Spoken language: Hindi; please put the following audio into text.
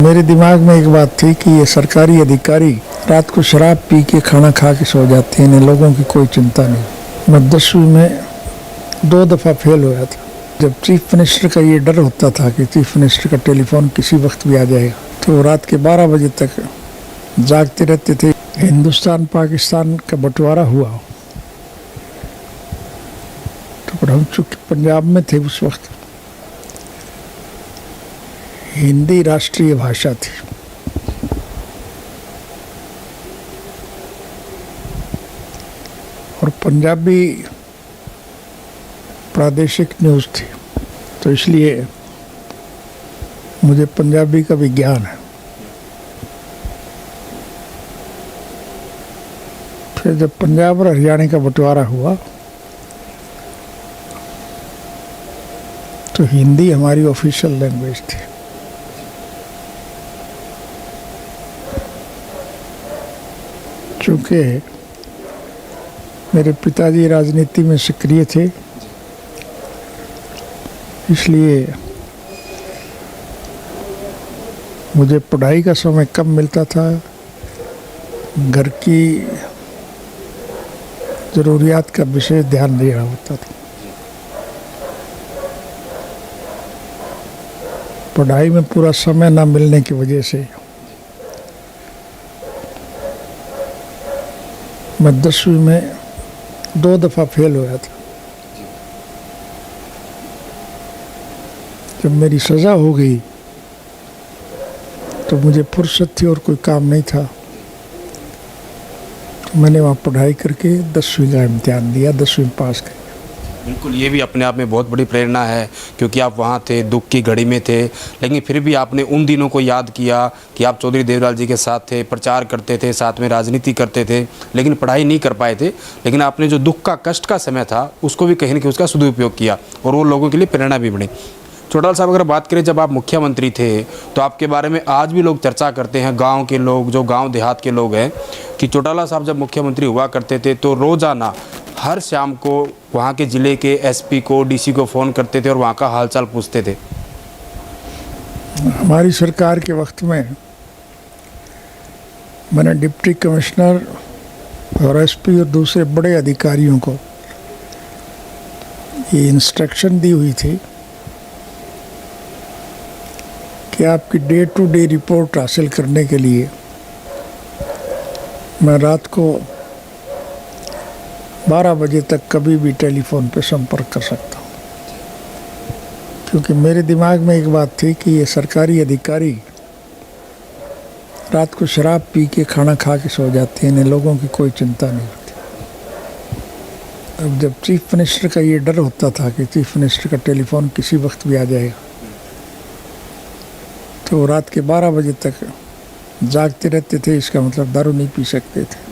मेरे दिमाग में एक बात थी कि ये सरकारी अधिकारी रात को शराब पी के खाना खा के सो जाते हैं, इन्हें लोगों की कोई चिंता नहीं। मैं 10वीं में 2 दफ़ा फेल होया था। जब चीफ मिनिस्टर का ये डर होता था कि चीफ मिनिस्टर का टेलीफोन किसी वक्त भी आ जाएगा, तो रात के 12 बजे तक जागते रहते थे। हिंदुस्तान पाकिस्तान का बंटवारा हुआ तो पर हम चूँकि पंजाब में थे उस वक्त, हिंदी राष्ट्रीय भाषा थी। और पंजाबी प्रादेशिक न्यूज़ थी, तो इसलिए मुझे पंजाबी का भी ज्ञान है। फिर जब पंजाब और हरियाणा का बंटवारा हुआ तो हिंदी हमारी ऑफिशियल लैंग्वेज थी। चूँकि मेरे पिताजी राजनीति में सक्रिय थे, इसलिए मुझे पढ़ाई का समय कम मिलता था। घर की ज़रूरियात का विशेष ध्यान देना होता था। पढ़ाई में पूरा समय न मिलने की वजह से मैं 10वीं में 2 दफ़ा फेल होया था। जब मेरी सज़ा हो गई तो मुझे फुर्सत थी और कोई काम नहीं था, तो मैंने वहाँ पढ़ाई करके 10वीं का इम्तिहान दिया, 10वीं पास कर। बिल्कुल, ये भी अपने आप में बहुत बड़ी प्रेरणा है, क्योंकि आप वहाँ थे, दुख की घड़ी में थे, लेकिन फिर भी आपने उन दिनों को याद किया कि आप चौधरी देवलाल जी के साथ थे, प्रचार करते थे, साथ में राजनीति करते थे, लेकिन पढ़ाई नहीं कर पाए थे। लेकिन आपने जो दुख का, कष्ट का समय था, उसको भी कहीं न कहीं उसका सदुपयोग किया और वो लोगों के लिए प्रेरणा भी बनी। चौटाला साहब, अगर बात करें जब आप मुख्यमंत्री थे तो आपके बारे में आज भी लोग चर्चा करते हैं, गाँव के लोग, जो गाँव देहात के लोग हैं, कि चौटाला साहब जब मुख्यमंत्री हुआ करते थे तो रोज़ाना हर शाम को वहाँ के ज़िले के एसपी को, डीसी को फ़ोन करते थे और वहाँ का हालचाल पूछते थे। हमारी सरकार के वक्त में मैंने डिप्टी कमिश्नर और एसपी और दूसरे बड़े अधिकारियों को ये इंस्ट्रक्शन दी हुई थी कि आपकी डे टू डे रिपोर्ट हासिल करने के लिए मैं रात को 12 बजे तक कभी भी टेलीफोन पे संपर्क कर सकता हूँ। क्योंकि मेरे दिमाग में एक बात थी कि ये सरकारी अधिकारी रात को शराब पी के खाना खा के सो जाते हैं, इन्हें लोगों की कोई चिंता नहीं होती। अब जब चीफ मिनिस्टर का ये डर होता था कि चीफ मिनिस्टर का टेलीफोन किसी वक्त भी आ जाएगा, तो रात के 12 बजे तक जागते रहते थे। इसका मतलब दारू नहीं पी सकते थे।